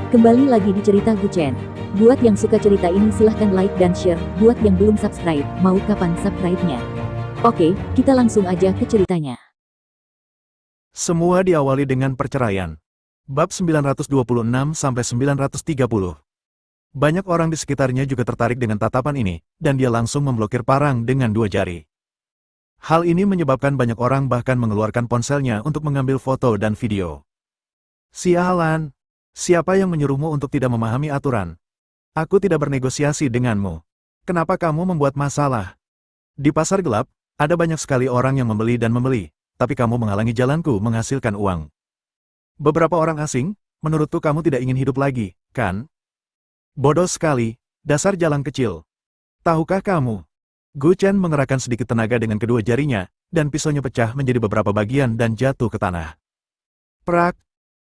Kembali lagi di cerita Guchen. Buat yang suka cerita ini silahkan like dan share. Buat yang belum subscribe, mau kapan subscribe-nya? Oke, kita langsung aja ke ceritanya. Semua diawali dengan perceraian. Bab 926-930. Banyak orang di sekitarnya juga tertarik dengan tatapan ini, dan dia langsung memblokir Parang dengan 2 jari. Hal ini menyebabkan banyak orang bahkan mengeluarkan ponselnya untuk mengambil foto dan video. Sialan! Siapa yang menyuruhmu untuk tidak memahami aturan? Aku tidak bernegosiasi denganmu. Kenapa kamu membuat masalah? Di pasar gelap, ada banyak sekali orang yang membeli dan membeli, tapi kamu menghalangi jalanku menghasilkan uang. Beberapa orang asing, menurutku kamu tidak ingin hidup lagi, kan? Bodoh sekali, dasar jalan kecil. Tahukah kamu? Gu Chen mengerahkan sedikit tenaga dengan kedua jarinya, dan pisaunya pecah menjadi beberapa bagian dan jatuh ke tanah. Prak!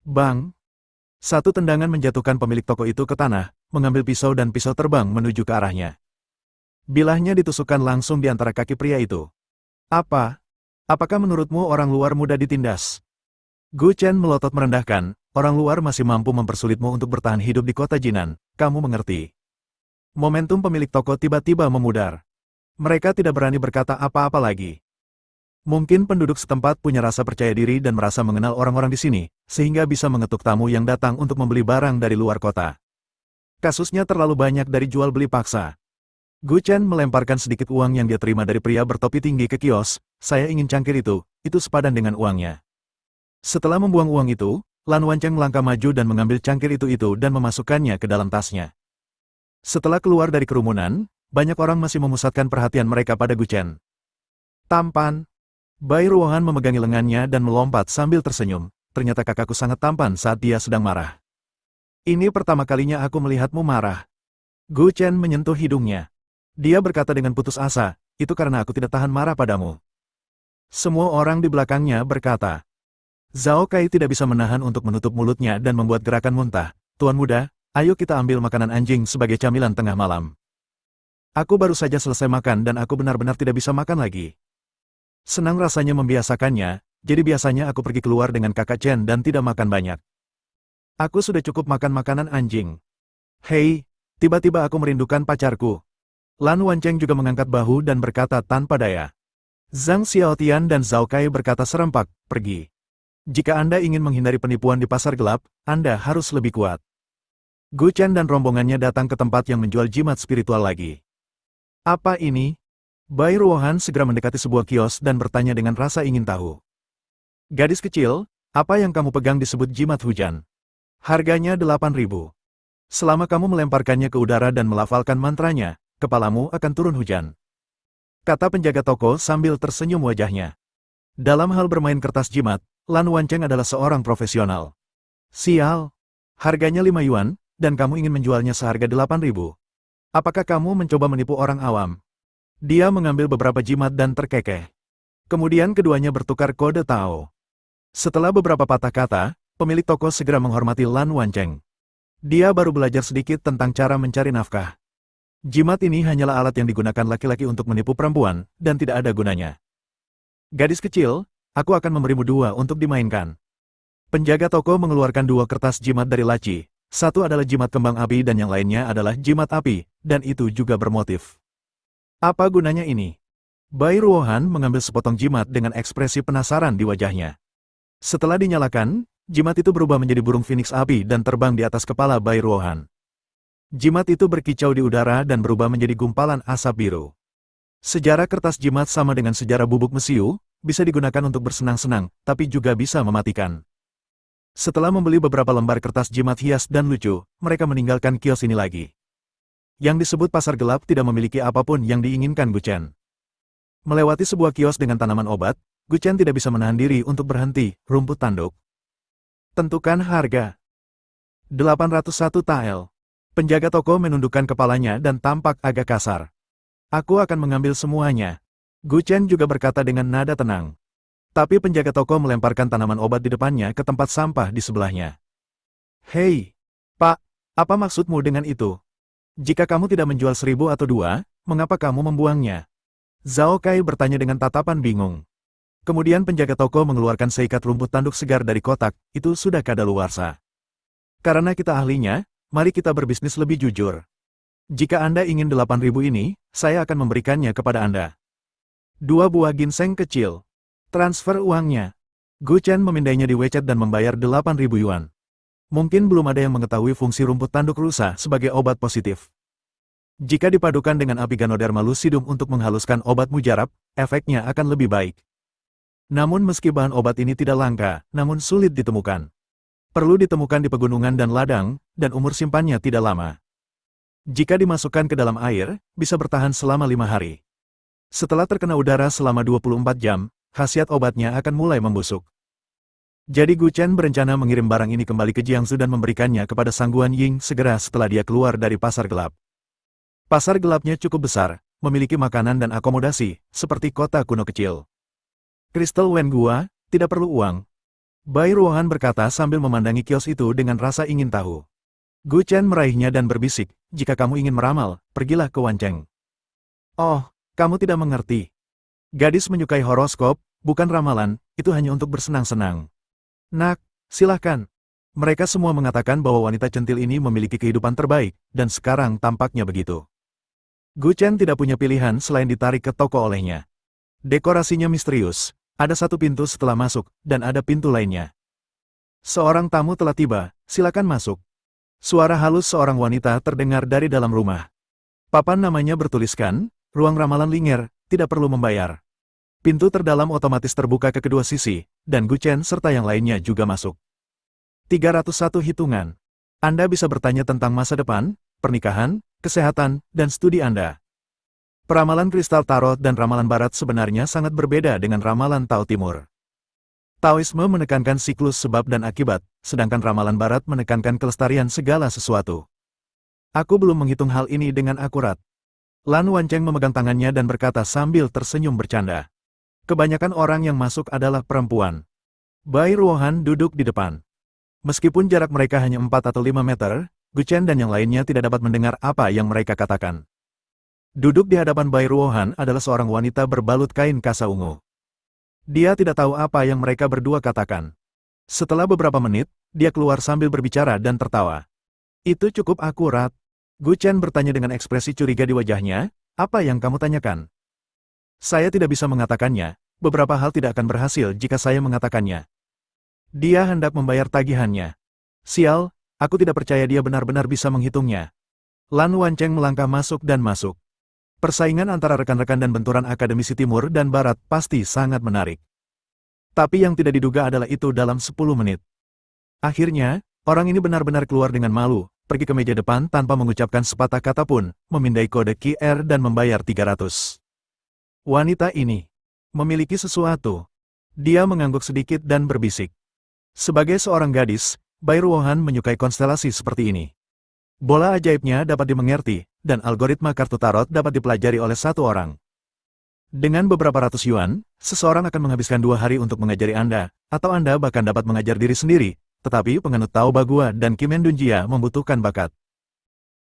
Bang! Satu tendangan menjatuhkan pemilik toko itu ke tanah, mengambil pisau dan pisau terbang menuju ke arahnya. Bilahnya ditusukkan langsung di antara kaki pria itu. Apa? Apakah menurutmu orang luar mudah ditindas? Gu Chen melotot merendahkan, orang luar masih mampu mempersulitmu untuk bertahan hidup di kota Jinan, kamu mengerti. Momentum pemilik toko tiba-tiba memudar. Mereka tidak berani berkata apa-apa lagi. Mungkin penduduk setempat punya rasa percaya diri dan merasa mengenal orang-orang di sini, sehingga bisa mengetuk tamu yang datang untuk membeli barang dari luar kota. Kasusnya terlalu banyak dari jual beli paksa. Gu Chen melemparkan sedikit uang yang dia terima dari pria bertopi tinggi ke kios, saya ingin cangkir itu sepadan dengan uangnya. Setelah membuang uang itu, Lan Wancheng melangkah maju dan mengambil cangkir itu dan memasukkannya ke dalam tasnya. Setelah keluar dari kerumunan, banyak orang masih memusatkan perhatian mereka pada Gu Chen. Tampan! Bai Ruohan memegangi lengannya dan melompat sambil tersenyum. Ternyata kakakku sangat tampan saat dia sedang marah. Ini pertama kalinya aku melihatmu marah. Gu Chen menyentuh hidungnya. Dia berkata dengan putus asa, itu karena aku tidak tahan marah padamu. Semua orang di belakangnya berkata. Zhao Kai tidak bisa menahan untuk menutup mulutnya dan membuat gerakan muntah. Tuan muda, ayo kita ambil makanan anjing sebagai camilan tengah malam. Aku baru saja selesai makan dan aku benar-benar tidak bisa makan lagi. Senang rasanya membiasakannya, jadi biasanya aku pergi keluar dengan kakak Chen dan tidak makan banyak. Aku sudah cukup makan makanan anjing. Hei, tiba-tiba aku merindukan pacarku. Lan Wancheng juga mengangkat bahu dan berkata tanpa daya. Zhang Xiaotian dan Zhao Kai berkata serempak, pergi. Jika Anda ingin menghindari penipuan di pasar gelap, Anda harus lebih kuat. Gu Chen dan rombongannya datang ke tempat yang menjual jimat spiritual lagi. Apa ini? Bai Ruohan segera mendekati sebuah kios dan bertanya dengan rasa ingin tahu. Gadis kecil, apa yang kamu pegang disebut jimat hujan. Harganya 8.000. Selama kamu melemparkannya ke udara dan melafalkan mantranya, kepalamu akan turun hujan. Kata penjaga toko sambil tersenyum wajahnya. Dalam hal bermain kertas jimat, Lan Wancheng adalah seorang profesional. Sial, harganya 5 yuan, dan kamu ingin menjualnya seharga 8.000. Apakah kamu mencoba menipu orang awam? Dia mengambil beberapa jimat dan terkekeh. Kemudian keduanya bertukar kode Tao. Setelah beberapa patah kata, pemilik toko segera menghormati Lan Wancheng. Dia baru belajar sedikit tentang cara mencari nafkah. Jimat ini hanyalah alat yang digunakan laki-laki untuk menipu perempuan, dan tidak ada gunanya. Gadis kecil, aku akan memberimu 2 untuk dimainkan. Penjaga toko mengeluarkan 2 kertas jimat dari laci. Satu adalah jimat kembang api dan yang lainnya adalah jimat api, dan itu juga bermotif. Apa gunanya ini? Bai Ruohan mengambil sepotong jimat dengan ekspresi penasaran di wajahnya. Setelah dinyalakan, jimat itu berubah menjadi burung phoenix api dan terbang di atas kepala Bai Ruohan. Jimat itu berkicau di udara dan berubah menjadi gumpalan asap biru. Sejarah kertas jimat sama dengan sejarah bubuk mesiu, bisa digunakan untuk bersenang-senang, tapi juga bisa mematikan. Setelah membeli beberapa lembar kertas jimat hias dan lucu, mereka meninggalkan kios ini lagi. Yang disebut pasar gelap tidak memiliki apapun yang diinginkan Gu Chen. Melewati sebuah kios dengan tanaman obat, Gu Chen tidak bisa menahan diri untuk berhenti, rumput tanduk. Tentukan harga. 801 tael. Penjaga toko menundukkan kepalanya dan tampak agak kasar. Aku akan mengambil semuanya. Gu Chen juga berkata dengan nada tenang. Tapi penjaga toko melemparkan tanaman obat di depannya ke tempat sampah di sebelahnya. Hei, Pak, apa maksudmu dengan itu? Jika kamu tidak menjual 1.000 atau 2, mengapa kamu membuangnya? Zhao Kai bertanya dengan tatapan bingung. Kemudian penjaga toko mengeluarkan seikat rumput tanduk segar dari kotak, itu sudah kadaluarsa. Karena kita ahlinya, mari kita berbisnis lebih jujur. Jika Anda ingin 8.000 ini, saya akan memberikannya kepada Anda. 2 buah ginseng kecil. Transfer uangnya. Gu Chen memindainya di WeChat dan membayar 8.000 yuan. Mungkin belum ada yang mengetahui fungsi rumput tanduk rusa sebagai obat positif. Jika dipadukan dengan Apigonoderma lucidum untuk menghaluskan obat mujarab, efeknya akan lebih baik. Namun meski bahan obat ini tidak langka, namun sulit ditemukan. Perlu ditemukan di pegunungan dan ladang, dan umur simpannya tidak lama. Jika dimasukkan ke dalam air, bisa bertahan selama 5 hari. Setelah terkena udara selama 24 jam, khasiat obatnya akan mulai membusuk. Jadi Gu Chen berencana mengirim barang ini kembali ke Jiangsu dan memberikannya kepada Sang Guan Ying segera setelah dia keluar dari pasar gelap. Pasar gelapnya cukup besar, memiliki makanan dan akomodasi, seperti kota kuno kecil. Crystal Wen Gua, tidak perlu uang. Bai Ruohan berkata sambil memandangi kios itu dengan rasa ingin tahu. Gu Chen meraihnya dan berbisik, jika kamu ingin meramal, pergilah ke Wancheng. Oh, kamu tidak mengerti. Gadis menyukai horoskop, bukan ramalan, itu hanya untuk bersenang-senang. Nak, silahkan. Mereka semua mengatakan bahwa wanita centil ini memiliki kehidupan terbaik, dan sekarang tampaknya begitu. Gu Chen tidak punya pilihan selain ditarik ke toko olehnya. Dekorasinya misterius, ada satu pintu setelah masuk, dan ada pintu lainnya. Seorang tamu telah tiba, silakan masuk. Suara halus seorang wanita terdengar dari dalam rumah. Papan namanya bertuliskan, ruang ramalan Linger, tidak perlu membayar. Pintu terdalam otomatis terbuka ke kedua sisi, dan Gu Chen serta yang lainnya juga masuk. 301 hitungan. Anda bisa bertanya tentang masa depan, pernikahan, kesehatan, dan studi Anda. Peramalan kristal tarot dan ramalan barat sebenarnya sangat berbeda dengan ramalan Tao Timur. Taoisme menekankan siklus sebab dan akibat, sedangkan ramalan barat menekankan kelestarian segala sesuatu. Aku belum menghitung hal ini dengan akurat. Lan Wancheng memegang tangannya dan berkata sambil tersenyum bercanda. Kebanyakan orang yang masuk adalah perempuan. Bai Ruohan duduk di depan. Meskipun jarak mereka hanya 4 atau 5 meter, Gu Chen dan yang lainnya tidak dapat mendengar apa yang mereka katakan. Duduk di hadapan Bai Ruohan adalah seorang wanita berbalut kain kasa ungu. Dia tidak tahu apa yang mereka berdua katakan. Setelah beberapa menit, dia keluar sambil berbicara dan tertawa. Itu cukup akurat. Gu Chen bertanya dengan ekspresi curiga di wajahnya, apa yang kamu tanyakan? Saya tidak bisa mengatakannya, beberapa hal tidak akan berhasil jika saya mengatakannya. Dia hendak membayar tagihannya. Sial, aku tidak percaya dia benar-benar bisa menghitungnya. Lan Wancheng melangkah masuk dan masuk. Persaingan antara rekan-rekan dan benturan akademisi timur dan barat pasti sangat menarik. Tapi yang tidak diduga adalah itu dalam 10 menit. Akhirnya, orang ini benar-benar keluar dengan malu, pergi ke meja depan tanpa mengucapkan sepatah kata pun, memindai kode QR dan membayar 300. Wanita ini memiliki sesuatu. Dia mengangguk sedikit dan berbisik. Sebagai seorang gadis, Bai Ruohan menyukai konstelasi seperti ini. Bola ajaibnya dapat dimengerti, dan algoritma kartu tarot dapat dipelajari oleh satu orang. Dengan beberapa ratus yuan, seseorang akan menghabiskan 2 hari untuk mengajari Anda, atau Anda bahkan dapat mengajar diri sendiri, tetapi penganut Tao Bagua dan Kimen Dunjia membutuhkan bakat.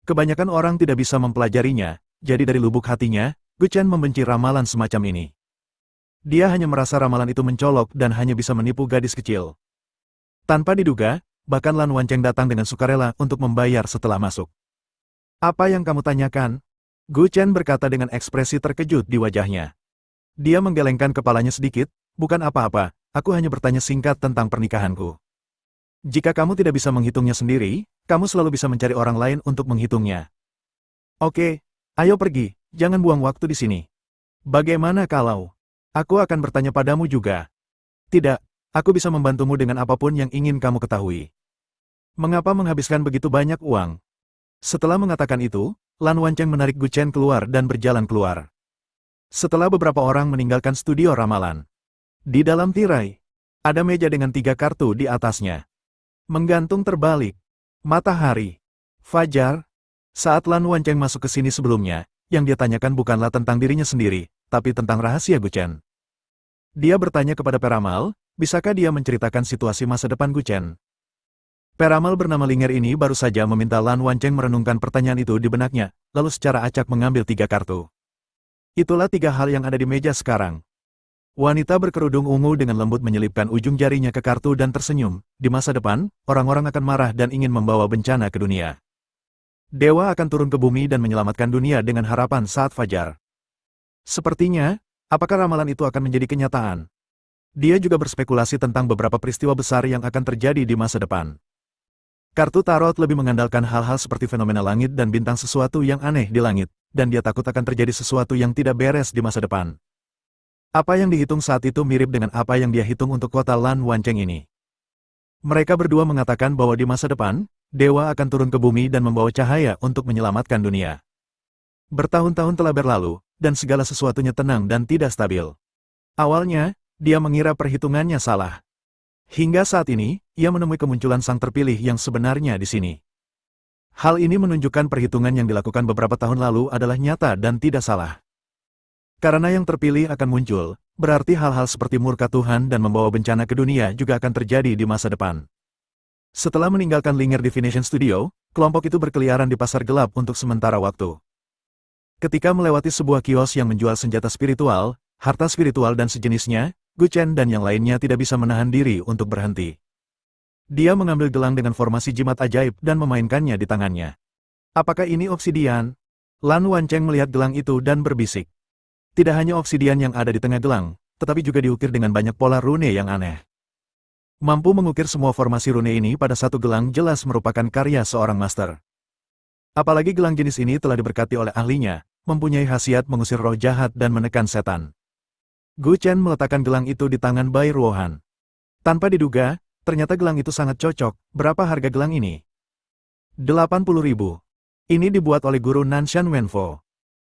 Kebanyakan orang tidak bisa mempelajarinya, jadi dari lubuk hatinya, Gu Chen membenci ramalan semacam ini. Dia hanya merasa ramalan itu mencolok dan hanya bisa menipu gadis kecil. Tanpa diduga, bahkan Lan Wancheng datang dengan sukarela untuk membayar setelah masuk. Apa yang kamu tanyakan? Gu Chen berkata dengan ekspresi terkejut di wajahnya. Dia menggelengkan kepalanya sedikit, bukan apa-apa, aku hanya bertanya singkat tentang pernikahanku. Jika kamu tidak bisa menghitungnya sendiri, kamu selalu bisa mencari orang lain untuk menghitungnya. Oke, ayo pergi, jangan buang waktu di sini. Bagaimana kalau aku akan bertanya padamu juga? Tidak, aku bisa membantumu dengan apapun yang ingin kamu ketahui. Mengapa menghabiskan begitu banyak uang? Setelah mengatakan itu, Lan Wancheng menarik Gu Chen keluar dan berjalan keluar. Setelah beberapa orang meninggalkan studio ramalan. Di dalam tirai, ada meja dengan 3 kartu di atasnya. Menggantung terbalik. Matahari. Fajar. Saat Lan Wancheng masuk ke sini sebelumnya, yang dia tanyakan bukanlah tentang dirinya sendiri, tapi tentang rahasia Gu Chen. Dia bertanya kepada peramal, bisakah dia menceritakan situasi masa depan Gu Chen? Peramal bernama Linger ini baru saja meminta Lan Wancheng merenungkan pertanyaan itu di benaknya, lalu secara acak mengambil 3 kartu. Itulah 3 hal yang ada di meja sekarang. Wanita berkerudung ungu dengan lembut menyelipkan ujung jarinya ke kartu dan tersenyum. Di masa depan, orang-orang akan marah dan ingin membawa bencana ke dunia. Dewa akan turun ke bumi dan menyelamatkan dunia dengan harapan saat fajar. Sepertinya, apakah ramalan itu akan menjadi kenyataan? Dia juga berspekulasi tentang beberapa peristiwa besar yang akan terjadi di masa depan. Kartu tarot lebih mengandalkan hal-hal seperti fenomena langit dan bintang, sesuatu yang aneh di langit, dan dia takut akan terjadi sesuatu yang tidak beres di masa depan. Apa yang dihitung saat itu mirip dengan apa yang dia hitung untuk kota Lan Wanceng ini. Mereka berdua mengatakan bahwa di masa depan, Dewa akan turun ke bumi dan membawa cahaya untuk menyelamatkan dunia. Bertahun-tahun telah berlalu, dan segala sesuatunya tenang dan tidak stabil. Awalnya, dia mengira perhitungannya salah. Hingga saat ini, ia menemui kemunculan sang terpilih yang sebenarnya di sini. Hal ini menunjukkan perhitungan yang dilakukan beberapa tahun lalu adalah nyata dan tidak salah. Karena yang terpilih akan muncul, berarti hal-hal seperti murka Tuhan dan membawa bencana ke dunia juga akan terjadi di masa depan. Setelah meninggalkan Linear Divination Studio, kelompok itu berkeliaran di pasar gelap untuk sementara waktu. Ketika melewati sebuah kios yang menjual senjata spiritual, harta spiritual dan sejenisnya, Gu Chen dan yang lainnya tidak bisa menahan diri untuk berhenti. Dia mengambil gelang dengan formasi jimat ajaib dan memainkannya di tangannya. Apakah ini obsidian? Lan Wanceng melihat gelang itu dan berbisik. Tidak hanya obsidian yang ada di tengah gelang, tetapi juga diukir dengan banyak pola rune yang aneh. Mampu mengukir semua formasi rune ini pada satu gelang jelas merupakan karya seorang master. Apalagi gelang jenis ini telah diberkati oleh ahlinya, mempunyai khasiat mengusir roh jahat dan menekan setan. Gu Chen meletakkan gelang itu di tangan Bai Ruohan. Tanpa diduga, ternyata gelang itu sangat cocok. Berapa harga gelang ini? 80.000. Ini dibuat oleh guru Nanshan Wenfo.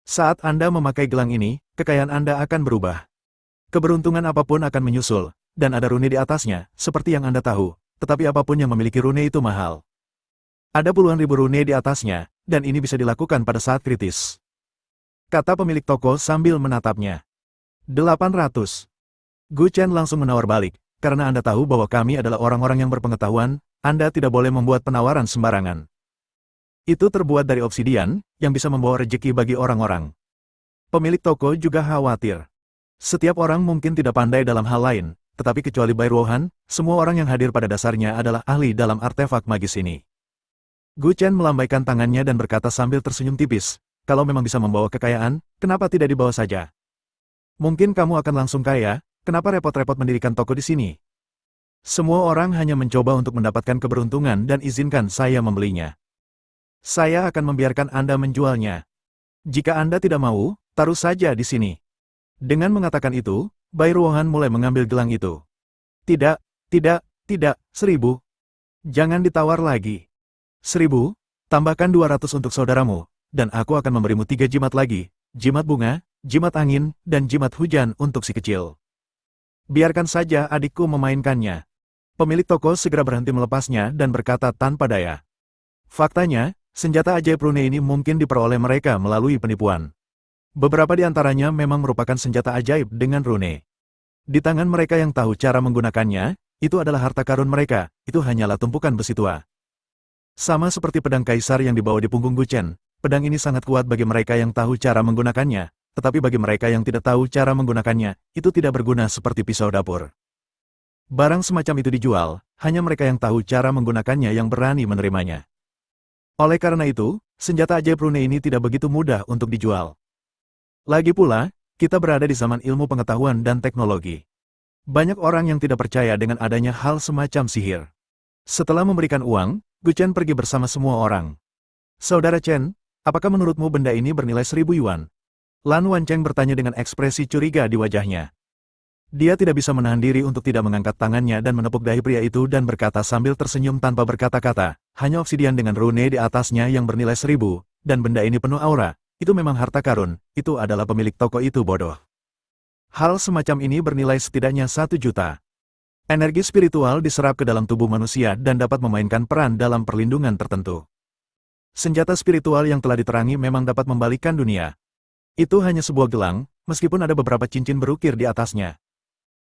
Saat Anda memakai gelang ini, kekayaan Anda akan berubah. Keberuntungan apapun akan menyusul, dan ada rune di atasnya, seperti yang Anda tahu, tetapi apapun yang memiliki rune itu mahal. Ada puluhan ribu rune di atasnya, dan ini bisa dilakukan pada saat kritis. Kata pemilik toko sambil menatapnya. 800. Gu Chen langsung menawar balik, karena Anda tahu bahwa kami adalah orang-orang yang berpengetahuan, Anda tidak boleh membuat penawaran sembarangan. Itu terbuat dari obsidian, yang bisa membawa rejeki bagi orang-orang. Pemilik toko juga khawatir. Setiap orang mungkin tidak pandai dalam hal lain, tetapi kecuali Bai Ruohan, semua orang yang hadir pada dasarnya adalah ahli dalam artefak magis ini. Gu Chen melambaikan tangannya dan berkata sambil tersenyum tipis, kalau memang bisa membawa kekayaan, kenapa tidak dibawa saja? Mungkin kamu akan langsung kaya, kenapa repot-repot mendirikan toko di sini? Semua orang hanya mencoba untuk mendapatkan keberuntungan dan izinkan saya membelinya. Saya akan membiarkan Anda menjualnya. Jika Anda tidak mau, taruh saja di sini. Dengan mengatakan itu, Bai Ruohan mulai mengambil gelang itu. Tidak, 1.000. Jangan ditawar lagi. 1.000, tambahkan 200 untuk saudaramu, dan aku akan memberimu 3 jimat lagi, jimat bunga, jimat angin, dan jimat hujan untuk si kecil. Biarkan saja adikku memainkannya. Pemilik toko segera berhenti melepasnya dan berkata tanpa daya. Faktanya, senjata ajaib rune ini mungkin diperoleh mereka melalui penipuan. Beberapa di antaranya memang merupakan senjata ajaib dengan rune. Di tangan mereka yang tahu cara menggunakannya, itu adalah harta karun mereka, itu hanyalah tumpukan besi tua. Sama seperti pedang kaisar yang dibawa di punggung Gu Chen, pedang ini sangat kuat bagi mereka yang tahu cara menggunakannya, tetapi bagi mereka yang tidak tahu cara menggunakannya, itu tidak berguna seperti pisau dapur. Barang semacam itu dijual, hanya mereka yang tahu cara menggunakannya yang berani menerimanya. Oleh karena itu, senjata ajaib rune ini tidak begitu mudah untuk dijual. Lagi pula, kita berada di zaman ilmu pengetahuan dan teknologi. Banyak orang yang tidak percaya dengan adanya hal semacam sihir. Setelah memberikan uang, Gu Chen pergi bersama semua orang. Saudara Chen, apakah menurutmu benda ini bernilai 1.000 yuan? Lan Wanceng bertanya dengan ekspresi curiga di wajahnya. Dia tidak bisa menahan diri untuk tidak mengangkat tangannya dan menepuk dahi pria itu dan berkata sambil tersenyum tanpa berkata-kata, hanya obsidian dengan rune di atasnya yang bernilai 1.000, dan benda ini penuh aura, itu memang harta karun, itu adalah pemilik toko itu bodoh. Hal semacam ini bernilai setidaknya 1 juta. Energi spiritual diserap ke dalam tubuh manusia dan dapat memainkan peran dalam perlindungan tertentu. Senjata spiritual yang telah diterangi memang dapat membalikkan dunia. Itu hanya sebuah gelang, meskipun ada beberapa cincin berukir di atasnya.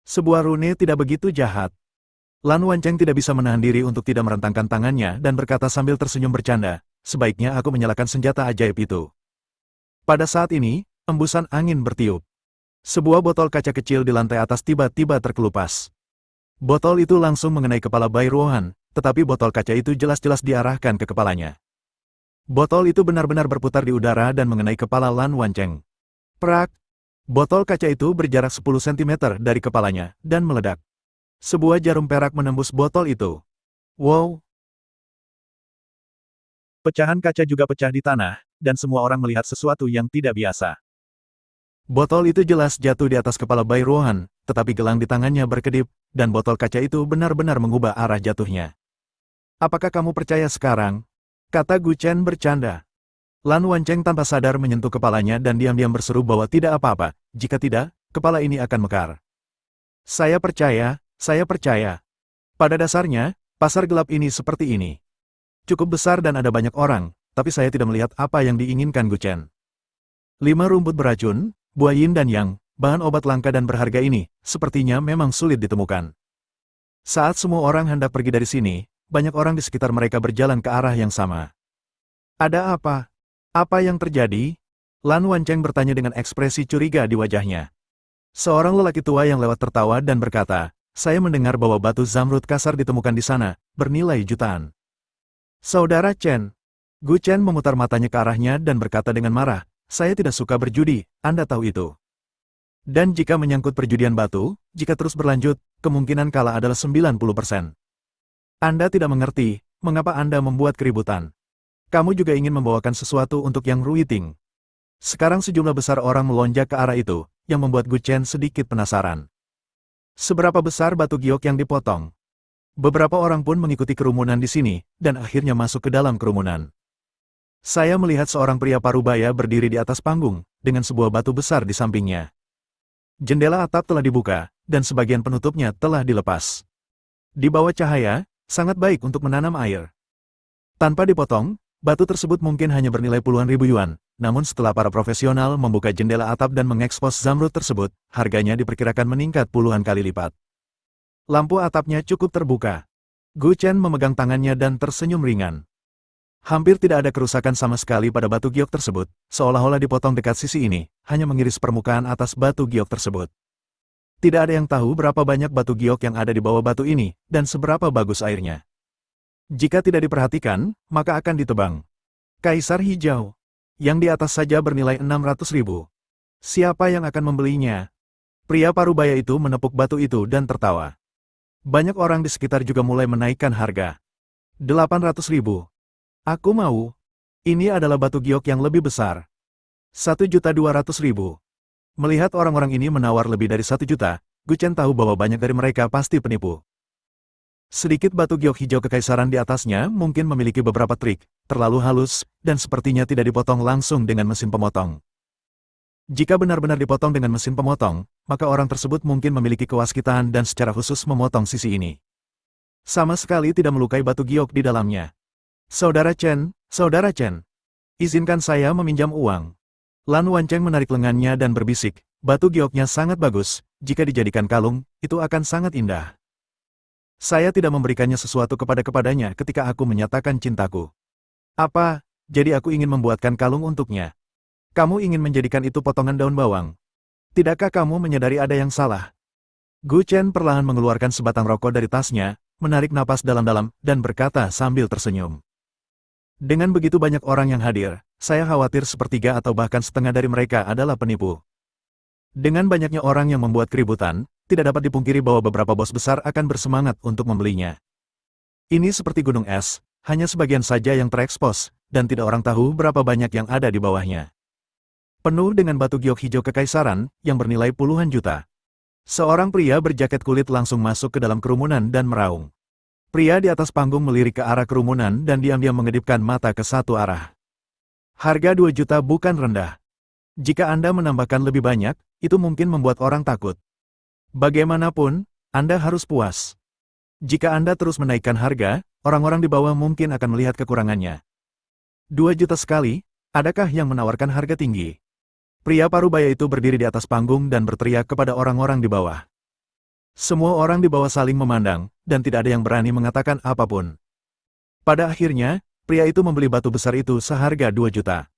Sebuah rune tidak begitu jahat. Lan Wanceng tidak bisa menahan diri untuk tidak merentangkan tangannya dan berkata sambil tersenyum bercanda, sebaiknya aku menyalakan senjata ajaib itu. Pada saat ini, embusan angin bertiup. Sebuah botol kaca kecil di lantai atas tiba-tiba terkelupas. Botol itu langsung mengenai kepala Bai Ruohan, tetapi botol kaca itu jelas-jelas diarahkan ke kepalanya. Botol itu benar-benar berputar di udara dan mengenai kepala Lan Wancheng. Prak! Botol kaca itu berjarak 10 cm dari kepalanya, dan meledak. Sebuah jarum perak menembus botol itu. Wow! Pecahan kaca juga pecah di tanah, dan semua orang melihat sesuatu yang tidak biasa. Botol itu jelas jatuh di atas kepala Bai Ruohan, tetapi gelang di tangannya berkedip, dan botol kaca itu benar-benar mengubah arah jatuhnya. Apakah kamu percaya sekarang? Kata Gu Chen bercanda. Lan Wancheng tanpa sadar menyentuh kepalanya dan diam-diam berseru bahwa tidak apa-apa, jika tidak, kepala ini akan mekar. Saya percaya, saya percaya. Pada dasarnya, pasar gelap ini seperti ini. Cukup besar dan ada banyak orang, tapi saya tidak melihat apa yang diinginkan Gu Chen. 5 rumput beracun, buah yin dan yang, bahan obat langka dan berharga ini, sepertinya memang sulit ditemukan. Saat semua orang hendak pergi dari sini, banyak orang di sekitar mereka berjalan ke arah yang sama. Ada apa? Apa yang terjadi? Lan Wancheng bertanya dengan ekspresi curiga di wajahnya. Seorang lelaki tua yang lewat tertawa dan berkata, saya mendengar bahwa batu zamrud kasar ditemukan di sana, bernilai jutaan. Saudara Chen. Gu Chen memutar matanya ke arahnya dan berkata dengan marah, saya tidak suka berjudi, Anda tahu itu. Dan jika menyangkut perjudian batu, jika terus berlanjut, kemungkinan kalah adalah 90%. Anda tidak mengerti, mengapa Anda membuat keributan. Kamu juga ingin membawakan sesuatu untuk Yang Ruiting. Sekarang sejumlah besar orang melonjak ke arah itu, yang membuat Gu Chen sedikit penasaran. Seberapa besar batu giok yang dipotong? Beberapa orang pun mengikuti kerumunan di sini, dan akhirnya masuk ke dalam kerumunan. Saya melihat seorang pria parubaya berdiri di atas panggung, dengan sebuah batu besar di sampingnya. Jendela atap telah dibuka, dan sebagian penutupnya telah dilepas. Di bawah cahaya, sangat baik untuk menanam air. Tanpa dipotong, batu tersebut mungkin hanya bernilai puluhan ribu yuan, namun setelah para profesional membuka jendela atap dan mengekspos zamrud tersebut, harganya diperkirakan meningkat puluhan kali lipat. Lampu atapnya cukup terbuka. Gu Chen memegang tangannya dan tersenyum ringan. Hampir tidak ada kerusakan sama sekali pada batu giok tersebut, seolah-olah dipotong dekat sisi ini, hanya mengiris permukaan atas batu giok tersebut. Tidak ada yang tahu berapa banyak batu giok yang ada di bawah batu ini, dan seberapa bagus airnya. Jika tidak diperhatikan, maka akan ditebang. Kaisar Hijau. Yang di atas saja bernilai 600.000. Siapa yang akan membelinya? Pria parubaya itu menepuk batu itu dan tertawa. Banyak orang di sekitar juga mulai menaikkan harga. 800.000. Aku mau. Ini adalah batu giok yang lebih besar. 1.200.000. Melihat orang-orang ini menawar lebih dari 1 juta, Gu Chen tahu bahwa banyak dari mereka pasti penipu. Sedikit batu giok hijau kekaisaran di atasnya mungkin memiliki beberapa trik, terlalu halus, dan sepertinya tidak dipotong langsung dengan mesin pemotong. Jika benar-benar dipotong dengan mesin pemotong, maka orang tersebut mungkin memiliki kewaskitan dan secara khusus memotong sisi ini. Sama sekali tidak melukai batu giok di dalamnya. Saudara Chen, izinkan saya meminjam uang. Lan Wancheng menarik lengannya dan berbisik, batu gioknya sangat bagus, jika dijadikan kalung, itu akan sangat indah. Saya tidak memberikannya sesuatu kepadanya ketika aku menyatakan cintaku. Apa, jadi aku ingin membuatkan kalung untuknya. Kamu ingin menjadikan itu potongan daun bawang. Tidakkah kamu menyadari ada yang salah? Gu Chen perlahan mengeluarkan sebatang rokok dari tasnya, menarik napas dalam-dalam, dan berkata sambil tersenyum. Dengan begitu banyak orang yang hadir, saya khawatir sepertiga atau bahkan setengah dari mereka adalah penipu. Dengan banyaknya orang yang membuat keributan, tidak dapat dipungkiri bahwa beberapa bos besar akan bersemangat untuk membelinya. Ini seperti gunung es, hanya sebagian saja yang terekspos, dan tidak orang tahu berapa banyak yang ada di bawahnya. Penuh dengan batu giok hijau kekaisaran, yang bernilai puluhan juta. Seorang pria berjaket kulit langsung masuk ke dalam kerumunan dan meraung. Pria di atas panggung melirik ke arah kerumunan dan diam-diam mengedipkan mata ke satu arah. Harga 2 juta bukan rendah. Jika Anda menambahkan lebih banyak, itu mungkin membuat orang takut. Bagaimanapun, Anda harus puas. Jika Anda terus menaikkan harga, orang-orang di bawah mungkin akan melihat kekurangannya. 2 juta sekali, adakah yang menawarkan harga tinggi? Pria parubaya itu berdiri di atas panggung dan berteriak kepada orang-orang di bawah. Semua orang di bawah saling memandang, dan tidak ada yang berani mengatakan apapun. Pada akhirnya, pria itu membeli batu besar itu seharga 2 juta.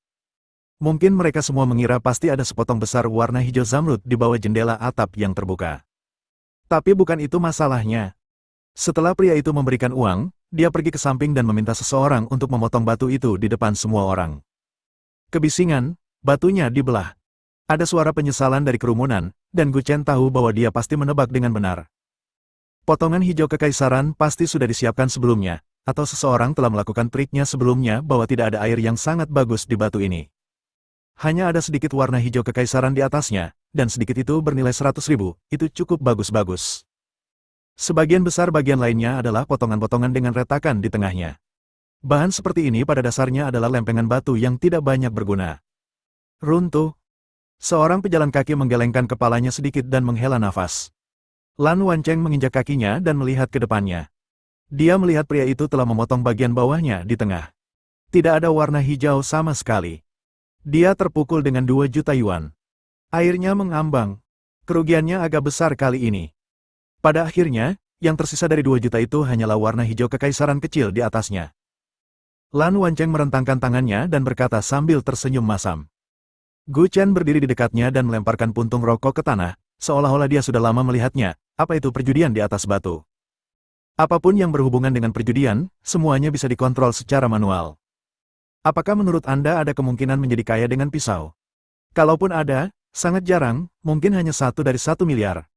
Mungkin mereka semua mengira pasti ada sepotong besar warna hijau zamrud di bawah jendela atap yang terbuka. Tapi bukan itu masalahnya. Setelah pria itu memberikan uang, dia pergi ke samping dan meminta seseorang untuk memotong batu itu di depan semua orang. Kebisingan, batunya dibelah. Ada suara penyesalan dari kerumunan, dan Gu Chen tahu bahwa dia pasti menebak dengan benar. Potongan hijau kekaisaran pasti sudah disiapkan sebelumnya, atau seseorang telah melakukan triknya sebelumnya bahwa tidak ada air yang sangat bagus di batu ini. Hanya ada sedikit warna hijau kekaisaran di atasnya, dan sedikit itu bernilai 100.000, itu cukup bagus-bagus. Sebagian besar bagian lainnya adalah potongan-potongan dengan retakan di tengahnya. Bahan seperti ini pada dasarnya adalah lempengan batu yang tidak banyak berguna. Runtuh. Seorang pejalan kaki menggelengkan kepalanya sedikit dan menghela nafas. Lan Wancheng menginjak kakinya dan melihat ke depannya. Dia melihat pria itu telah memotong bagian bawahnya di tengah. Tidak ada warna hijau sama sekali. Dia terpukul dengan 2 juta yuan. Airnya mengambang. Kerugiannya agak besar kali ini. Pada akhirnya, yang tersisa dari 2 juta itu hanyalah warna hijau kekaisaran kecil di atasnya. Lan Wancheng merentangkan tangannya dan berkata sambil tersenyum masam. Gu Chen berdiri di dekatnya dan melemparkan puntung rokok ke tanah, seolah-olah dia sudah lama melihatnya. Apa itu perjudian di atas batu? Apapun yang berhubungan dengan perjudian, semuanya bisa dikontrol secara manual. Apakah menurut Anda ada kemungkinan menjadi kaya dengan pisau? Kalaupun ada, sangat jarang, mungkin hanya 1 dari 1 miliar.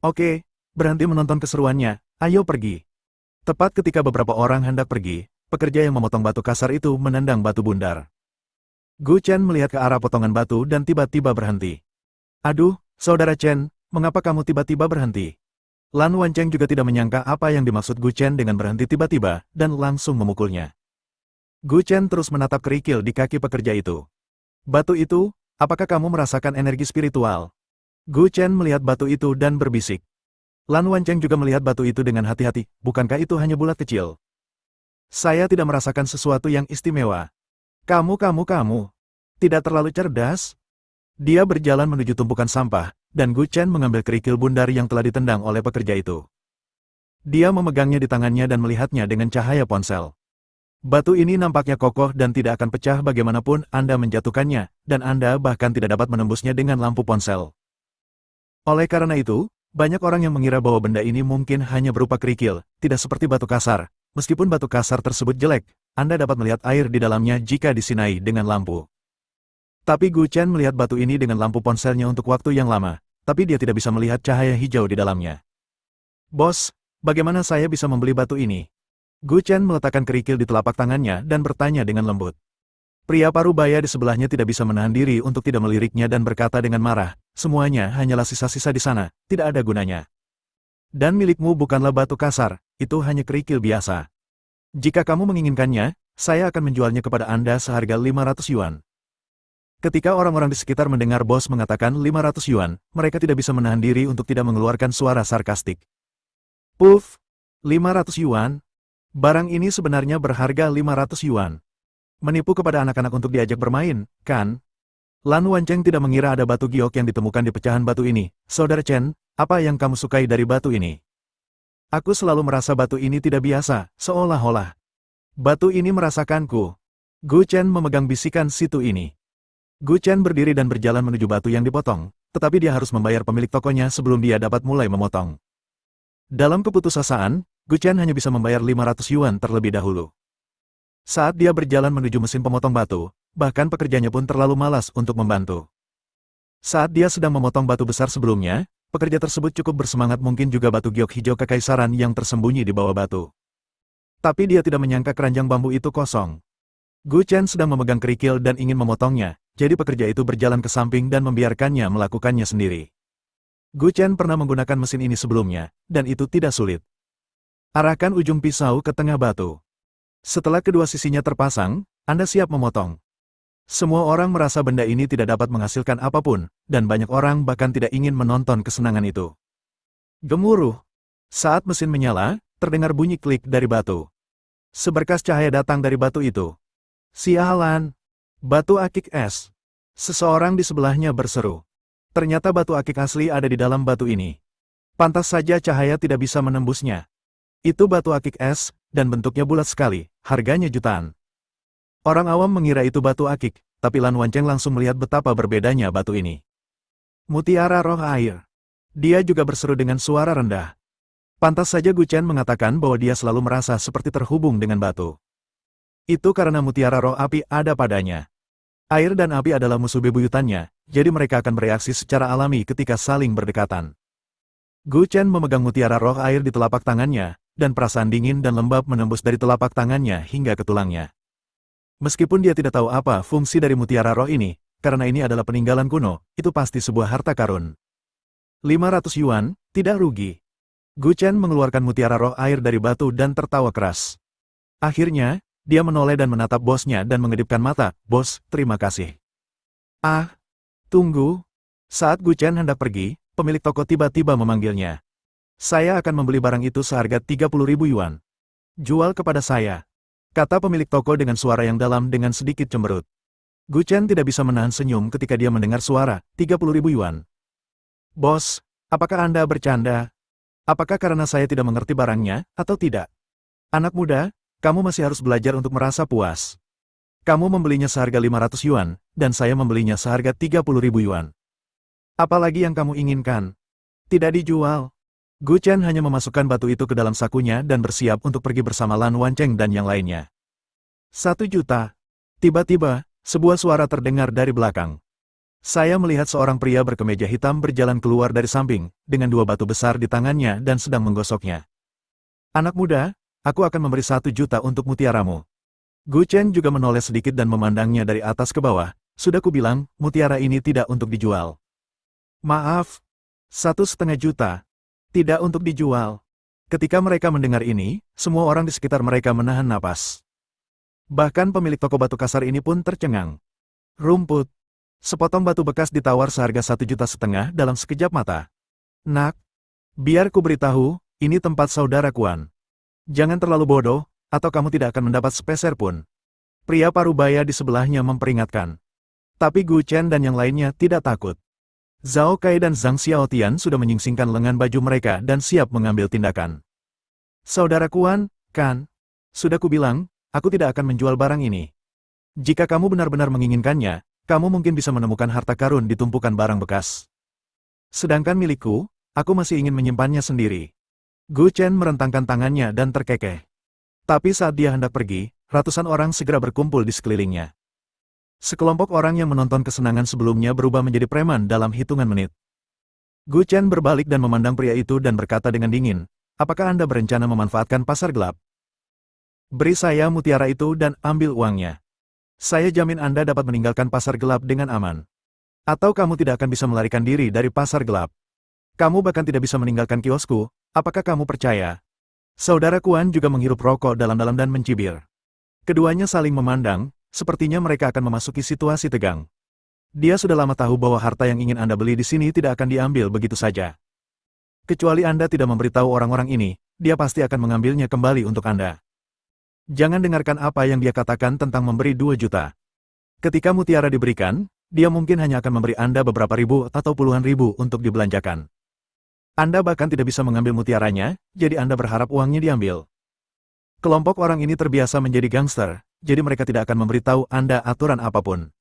Oke, berhenti menonton keseruannya, ayo pergi. Tepat ketika beberapa orang hendak pergi, pekerja yang memotong batu kasar itu menendang batu bundar. Gu Chen melihat ke arah potongan batu dan tiba-tiba berhenti. Aduh, saudara Chen, mengapa kamu tiba-tiba berhenti? Lan Wancheng juga tidak menyangka apa yang dimaksud Gu Chen dengan berhenti tiba-tiba, dan langsung memukulnya. Gu Chen terus menatap kerikil di kaki pekerja itu. Batu itu, apakah kamu merasakan energi spiritual? Gu Chen melihat batu itu dan berbisik. Lan Wancheng juga melihat batu itu dengan hati-hati, bukankah itu hanya bulat kecil? Saya tidak merasakan sesuatu yang istimewa. Kamu tidak terlalu cerdas? Dia berjalan menuju tumpukan sampah, dan Gu Chen mengambil kerikil bundar yang telah ditendang oleh pekerja itu. Dia memegangnya di tangannya dan melihatnya dengan cahaya ponsel. Batu ini nampaknya kokoh dan tidak akan pecah bagaimanapun Anda menjatuhkannya, dan Anda bahkan tidak dapat menembusnya dengan lampu ponsel. Oleh karena itu, banyak orang yang mengira bahwa benda ini mungkin hanya berupa kerikil, tidak seperti batu kasar. Meskipun batu kasar tersebut jelek, Anda dapat melihat air di dalamnya jika disinai dengan lampu. Tapi Gu Chen melihat batu ini dengan lampu ponselnya untuk waktu yang lama, tapi dia tidak bisa melihat cahaya hijau di dalamnya. Bos, bagaimana saya bisa membeli batu ini? Gu Chen meletakkan kerikil di telapak tangannya dan bertanya dengan lembut. Pria parubaya di sebelahnya tidak bisa menahan diri untuk tidak meliriknya dan berkata dengan marah, semuanya hanyalah sisa-sisa di sana, tidak ada gunanya. Dan milikmu bukanlah batu kasar, itu hanya kerikil biasa. Jika kamu menginginkannya, saya akan menjualnya kepada Anda seharga 500 yuan. Ketika orang-orang di sekitar mendengar bos mengatakan 500 yuan, mereka tidak bisa menahan diri untuk tidak mengeluarkan suara sarkastik. Puff, 500 yuan? Barang ini sebenarnya berharga 500 yuan. Menipu kepada anak-anak untuk diajak bermain, kan? Lan Wancheng tidak mengira ada batu giok yang ditemukan di pecahan batu ini. Saudara Chen, apa yang kamu sukai dari batu ini? Aku selalu merasa batu ini tidak biasa, seolah-olah. Batu ini merasakanku. Gu Chen memegang bisikan situ ini. Gu Chen berdiri dan berjalan menuju batu yang dipotong, tetapi dia harus membayar pemilik tokonya sebelum dia dapat mulai memotong. Dalam keputusasaan, Gu Chen hanya bisa membayar 500 yuan terlebih dahulu. Saat dia berjalan menuju mesin pemotong batu, bahkan pekerjanya pun terlalu malas untuk membantu. Saat dia sedang memotong batu besar sebelumnya, pekerja tersebut cukup bersemangat mungkin juga batu giok hijau kekaisaran yang tersembunyi di bawah batu. Tapi dia tidak menyangka keranjang bambu itu kosong. Gu Chen sedang memegang kerikil dan ingin memotongnya, jadi pekerja itu berjalan ke samping dan membiarkannya melakukannya sendiri. Gu Chen pernah menggunakan mesin ini sebelumnya, dan itu tidak sulit. Arahkan ujung pisau ke tengah batu. Setelah kedua sisinya terpasang, Anda siap memotong. Semua orang merasa benda ini tidak dapat menghasilkan apapun, dan banyak orang bahkan tidak ingin menonton kesenangan itu. Gemuruh. Saat mesin menyala, terdengar bunyi klik dari batu. Seberkas cahaya datang dari batu itu. Sialan! Batu akik es. Seseorang di sebelahnya berseru. Ternyata batu akik asli ada di dalam batu ini. Pantas saja cahaya tidak bisa menembusnya. Itu batu akik es, dan bentuknya bulat sekali, harganya jutaan. Orang awam mengira itu batu akik, tapi Lan Wancheng langsung melihat betapa berbedanya batu ini. Mutiara roh air. Dia juga berseru dengan suara rendah. Pantas saja Gu Chen mengatakan bahwa dia selalu merasa seperti terhubung dengan batu. Itu karena mutiara roh api ada padanya. Air dan api adalah musuh bebuyutannya, jadi mereka akan bereaksi secara alami ketika saling berdekatan. Gu Chen memegang mutiara roh air di telapak tangannya, dan perasaan dingin dan lembab menembus dari telapak tangannya hingga ke tulangnya. Meskipun dia tidak tahu apa fungsi dari mutiara roh ini, karena ini adalah peninggalan kuno, itu pasti sebuah harta karun. 500 yuan, tidak rugi. Gu Chen mengeluarkan mutiara roh air dari batu dan tertawa keras. Akhirnya, dia menoleh dan menatap bosnya dan mengedipkan mata. Bos, terima kasih. Ah, tunggu. Saat Gu Chen hendak pergi, pemilik toko tiba-tiba memanggilnya. Saya akan membeli barang itu seharga 30.000 yuan. Jual kepada saya. Kata pemilik toko dengan suara yang dalam dengan sedikit cemberut. Gu Chen tidak bisa menahan senyum ketika dia mendengar suara 30.000 yuan. Bos, apakah Anda bercanda? Apakah karena saya tidak mengerti barangnya, atau tidak? Anak muda, kamu masih harus belajar untuk merasa puas. Kamu membelinya seharga 500 yuan, dan saya membelinya seharga 30.000 yuan. Apalagi yang kamu inginkan? Tidak dijual. Gu Chen hanya memasukkan batu itu ke dalam sakunya dan bersiap untuk pergi bersama Lan Wancheng dan yang lainnya. 1 juta. Tiba-tiba, sebuah suara terdengar dari belakang. Saya melihat seorang pria berkemeja hitam berjalan keluar dari samping, dengan 2 batu besar di tangannya dan sedang menggosoknya. Anak muda, aku akan memberi 1 juta untuk mutiaramu. Gu Chen juga menoleh sedikit dan memandangnya dari atas ke bawah. Sudah kubilang, mutiara ini tidak untuk dijual. Maaf, 1,5 juta. Tidak untuk dijual. Ketika mereka mendengar ini, semua orang di sekitar mereka menahan napas. Bahkan pemilik toko batu kasar ini pun tercengang. Rumput. Sepotong batu bekas ditawar seharga 1,5 juta dalam sekejap mata. Nak, biar ku beritahu, ini tempat saudara Kuan. Jangan terlalu bodoh, atau kamu tidak akan mendapat sepeser pun. Pria parubaya di sebelahnya memperingatkan. Tapi Gu Chen dan yang lainnya tidak takut. Zhao Kai dan Zhang Xiaotian sudah menyingsingkan lengan baju mereka dan siap mengambil tindakan. Saudara Kuan, kan? Sudah kubilang, aku tidak akan menjual barang ini. Jika kamu benar-benar menginginkannya, kamu mungkin bisa menemukan harta karun di tumpukan barang bekas. Sedangkan milikku, aku masih ingin menyimpannya sendiri. Gu Chen merentangkan tangannya dan terkekeh. Tapi saat dia hendak pergi, ratusan orang segera berkumpul di sekelilingnya. Sekelompok orang yang menonton kesenangan sebelumnya berubah menjadi preman dalam hitungan menit. Gu Chen berbalik dan memandang pria itu dan berkata dengan dingin, apakah Anda berencana memanfaatkan pasar gelap? Beri saya mutiara itu dan ambil uangnya. Saya jamin Anda dapat meninggalkan pasar gelap dengan aman. Atau kamu tidak akan bisa melarikan diri dari pasar gelap. Kamu bahkan tidak bisa meninggalkan kiosku, apakah kamu percaya? Saudara Kuan juga menghirup rokok dalam-dalam dan mencibir. Keduanya saling memandang. Sepertinya mereka akan memasuki situasi tegang. Dia sudah lama tahu bahwa harta yang ingin Anda beli di sini tidak akan diambil begitu saja. Kecuali Anda tidak memberitahu orang-orang ini, dia pasti akan mengambilnya kembali untuk Anda. Jangan dengarkan apa yang dia katakan tentang memberi 2 juta. Ketika mutiara diberikan, dia mungkin hanya akan memberi Anda beberapa ribu atau puluhan ribu untuk dibelanjakan. Anda bahkan tidak bisa mengambil mutiaranya, jadi Anda berharap uangnya diambil. Kelompok orang ini terbiasa menjadi gangster, jadi mereka tidak akan memberitahu Anda aturan apapun.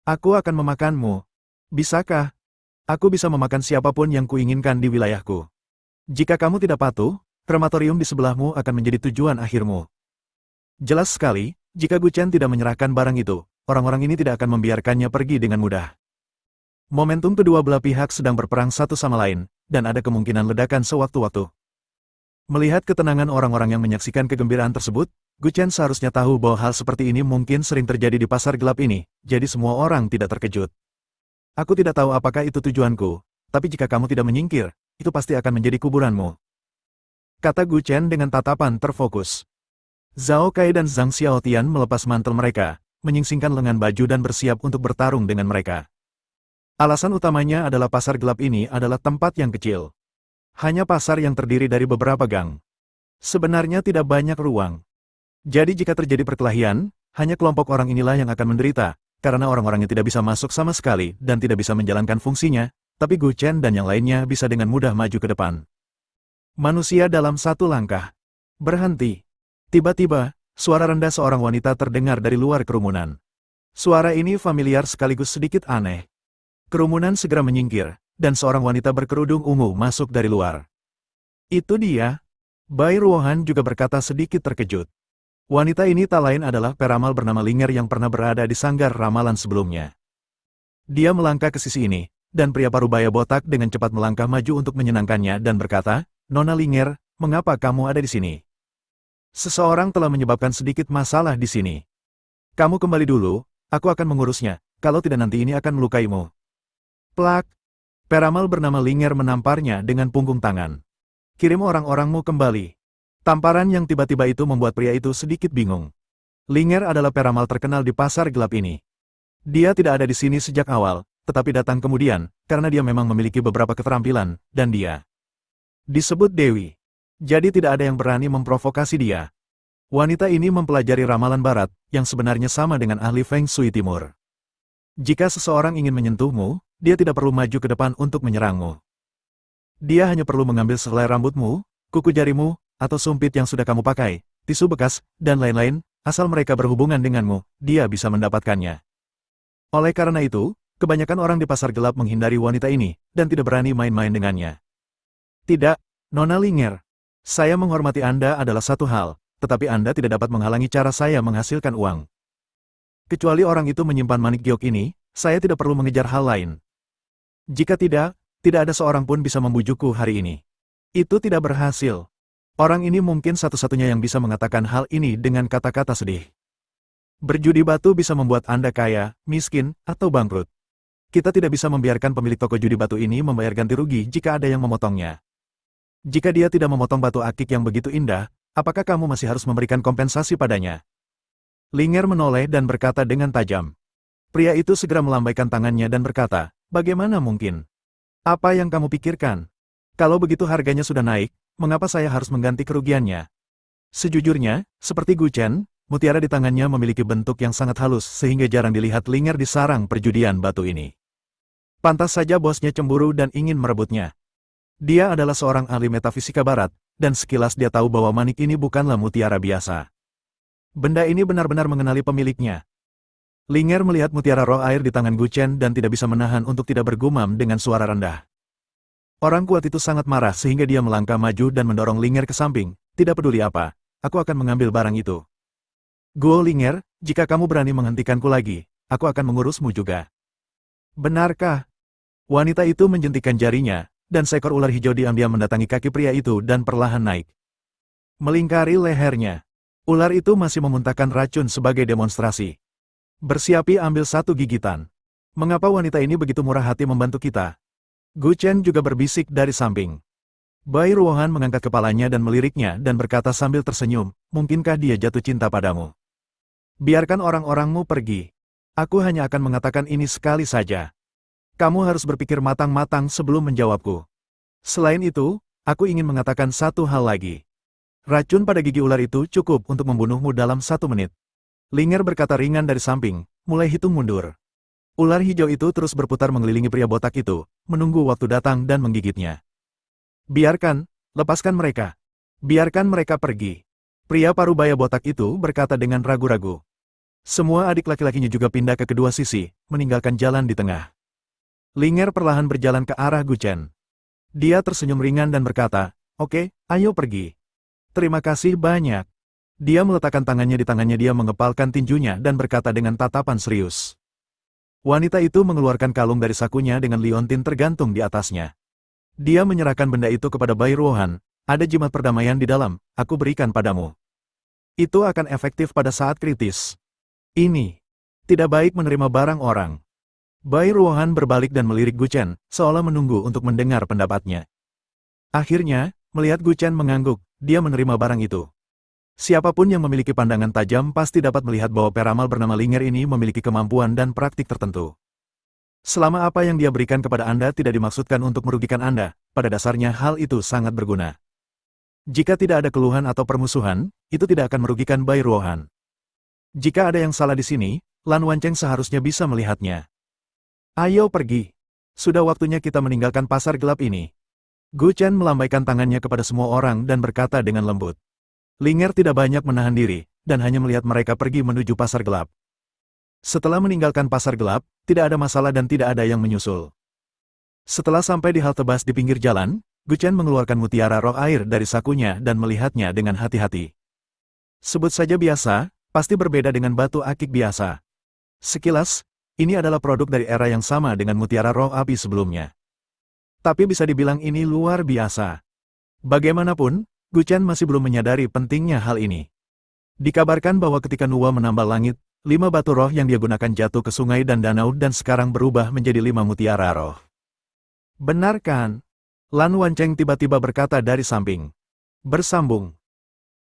Aku akan memakanmu. Bisakah? Aku bisa memakan siapapun yang kuinginkan di wilayahku. Jika kamu tidak patuh, krematorium di sebelahmu akan menjadi tujuan akhirmu. Jelas sekali, jika Gu Chen tidak menyerahkan barang itu, orang-orang ini tidak akan membiarkannya pergi dengan mudah. Momentum kedua belah pihak sedang berperang satu sama lain, dan ada kemungkinan ledakan sewaktu-waktu. Melihat ketenangan orang-orang yang menyaksikan kegembiraan tersebut, Gu Chen seharusnya tahu bahwa hal seperti ini mungkin sering terjadi di pasar gelap ini, jadi semua orang tidak terkejut. Aku tidak tahu apakah itu tujuanku, tapi jika kamu tidak menyingkir, itu pasti akan menjadi kuburanmu. Kata Gu Chen dengan tatapan terfokus. Zhao Kai dan Zhang Xiaotian melepas mantel mereka, menyingsingkan lengan baju dan bersiap untuk bertarung dengan mereka. Alasan utamanya adalah pasar gelap ini adalah tempat yang kecil. Hanya pasar yang terdiri dari beberapa gang. Sebenarnya tidak banyak ruang. Jadi jika terjadi perkelahian, hanya kelompok orang inilah yang akan menderita, karena orang-orangnya tidak bisa masuk sama sekali dan tidak bisa menjalankan fungsinya, tapi Gu Chen dan yang lainnya bisa dengan mudah maju ke depan. Manusia dalam satu langkah. Berhenti. Tiba-tiba, suara rendah seorang wanita terdengar dari luar kerumunan. Suara ini familiar sekaligus sedikit aneh. Kerumunan segera menyingkir, dan seorang wanita berkerudung ungu masuk dari luar. Itu dia. Bai Ruohan juga berkata sedikit terkejut. Wanita ini tak lain adalah peramal bernama Linger yang pernah berada di sanggar ramalan sebelumnya. Dia melangkah ke sisi ini, dan pria parubaya botak dengan cepat melangkah maju untuk menyenangkannya dan berkata, "Nona Linger, mengapa kamu ada di sini? Seseorang telah menyebabkan sedikit masalah di sini. Kamu kembali dulu, aku akan mengurusnya, kalau tidak nanti ini akan melukaimu." Plak! Peramal bernama Linger menamparnya dengan punggung tangan. "Kirim orang-orangmu kembali." Tamparan yang tiba-tiba itu membuat pria itu sedikit bingung. Linger adalah peramal terkenal di pasar gelap ini. Dia tidak ada di sini sejak awal, tetapi datang kemudian, karena dia memang memiliki beberapa keterampilan, dan dia disebut Dewi. Jadi tidak ada yang berani memprovokasi dia. Wanita ini mempelajari ramalan barat, yang sebenarnya sama dengan ahli Feng Shui Timur. Jika seseorang ingin menyentuhmu, dia tidak perlu maju ke depan untuk menyerangmu. Dia hanya perlu mengambil sehelai rambutmu, kuku jarimu, atau sumpit yang sudah kamu pakai, tisu bekas, dan lain-lain, asal mereka berhubungan denganmu, dia bisa mendapatkannya. Oleh karena itu, kebanyakan orang di pasar gelap menghindari wanita ini, dan tidak berani main-main dengannya. Tidak, Nona Linger. Saya menghormati Anda adalah satu hal, tetapi Anda tidak dapat menghalangi cara saya menghasilkan uang. Kecuali orang itu menyimpan manik giok ini, saya tidak perlu mengejar hal lain. Jika tidak, tidak ada seorang pun bisa membujukku hari ini. Itu tidak berhasil. Orang ini mungkin satu-satunya yang bisa mengatakan hal ini dengan kata-kata sedih. Berjudi batu bisa membuat Anda kaya, miskin, atau bangkrut. Kita tidak bisa membiarkan pemilik toko judi batu ini membayar ganti rugi jika ada yang memotongnya. Jika dia tidak memotong batu akik yang begitu indah, apakah kamu masih harus memberikan kompensasi padanya? Linger menoleh dan berkata dengan tajam. Pria itu segera melambaikan tangannya dan berkata, "Bagaimana mungkin? Apa yang kamu pikirkan? Kalau begitu harganya sudah naik, mengapa saya harus mengganti kerugiannya?" Sejujurnya, seperti Gu Chen, mutiara di tangannya memiliki bentuk yang sangat halus sehingga jarang dilihat Linger di sarang perjudian batu ini. Pantas saja bosnya cemburu dan ingin merebutnya. Dia adalah seorang ahli metafisika barat, dan sekilas dia tahu bahwa manik ini bukanlah mutiara biasa. Benda ini benar-benar mengenali pemiliknya. Linger melihat mutiara roh air di tangan Gu Chen dan tidak bisa menahan untuk tidak bergumam dengan suara rendah. Orang kuat itu sangat marah sehingga dia melangkah maju dan mendorong Linger ke samping. "Tidak peduli apa, aku akan mengambil barang itu. Guo Linger, jika kamu berani menghentikanku lagi, aku akan mengurusmu juga." "Benarkah?" Wanita itu menjentikan jarinya, dan seekor ular hijau diam-diam mendatangi kaki pria itu dan perlahan naik. Melingkari lehernya. Ular itu masih memuntahkan racun sebagai demonstrasi. "Bersiapi ambil satu gigitan. Mengapa wanita ini begitu murah hati membantu kita?" Gu Chen juga berbisik dari samping. Bai Ruohan mengangkat kepalanya dan meliriknya dan berkata sambil tersenyum, "Mungkinkah dia jatuh cinta padamu? Biarkan orang-orangmu pergi. Aku hanya akan mengatakan ini sekali saja. Kamu harus berpikir matang-matang sebelum menjawabku. Selain itu, aku ingin mengatakan satu hal lagi. Racun pada gigi ular itu cukup untuk membunuhmu dalam 1 menit." Linger berkata ringan dari samping, mulai hitung mundur. Ular hijau itu terus berputar mengelilingi pria botak itu, menunggu waktu datang dan menggigitnya. "Biarkan, lepaskan mereka. Biarkan mereka pergi." Pria parubaya botak itu berkata dengan ragu-ragu. Semua adik laki-lakinya juga pindah ke kedua sisi, meninggalkan jalan di tengah. Linger perlahan berjalan ke arah Gu Chen. Dia tersenyum ringan dan berkata, "Oke, ayo pergi. Terima kasih banyak." Dia meletakkan tangannya di tangannya, dia mengepalkan tinjunya dan berkata dengan tatapan serius. Wanita itu mengeluarkan kalung dari sakunya dengan liontin tergantung di atasnya. Dia menyerahkan benda itu kepada Bai Ruohan. "Ada jimat perdamaian di dalam, aku berikan padamu. Itu akan efektif pada saat kritis. Ini tidak baik menerima barang orang." Bai Ruohan berbalik dan melirik Gu Chen, seolah menunggu untuk mendengar pendapatnya. Akhirnya, melihat Gu Chen mengangguk, dia menerima barang itu. Siapapun yang memiliki pandangan tajam pasti dapat melihat bahwa peramal bernama Linger ini memiliki kemampuan dan praktik tertentu. Selama apa yang dia berikan kepada Anda tidak dimaksudkan untuk merugikan Anda, pada dasarnya hal itu sangat berguna. Jika tidak ada keluhan atau permusuhan, itu tidak akan merugikan Bai Ruohan. Jika ada yang salah di sini, Lan Wancheng seharusnya bisa melihatnya. "Ayo pergi. Sudah waktunya kita meninggalkan pasar gelap ini." Gu Chen melambaikan tangannya kepada semua orang dan berkata dengan lembut. Linger tidak banyak menahan diri, dan hanya melihat mereka pergi menuju pasar gelap. Setelah meninggalkan pasar gelap, tidak ada masalah dan tidak ada yang menyusul. Setelah sampai di halte bus di pinggir jalan, Guchen mengeluarkan mutiara roh air dari sakunya dan melihatnya dengan hati-hati. Sebut saja biasa, pasti berbeda dengan batu akik biasa. Sekilas, ini adalah produk dari era yang sama dengan mutiara roh api sebelumnya. Tapi bisa dibilang ini luar biasa. Bagaimanapun, Guchen masih belum menyadari pentingnya hal ini. Dikabarkan bahwa ketika Nuwa menambal langit, 5 batu roh yang dia gunakan jatuh ke sungai dan danau dan sekarang berubah menjadi 5 mutiara roh. Benar kan? Lan Wanceng tiba-tiba berkata dari samping. Bersambung.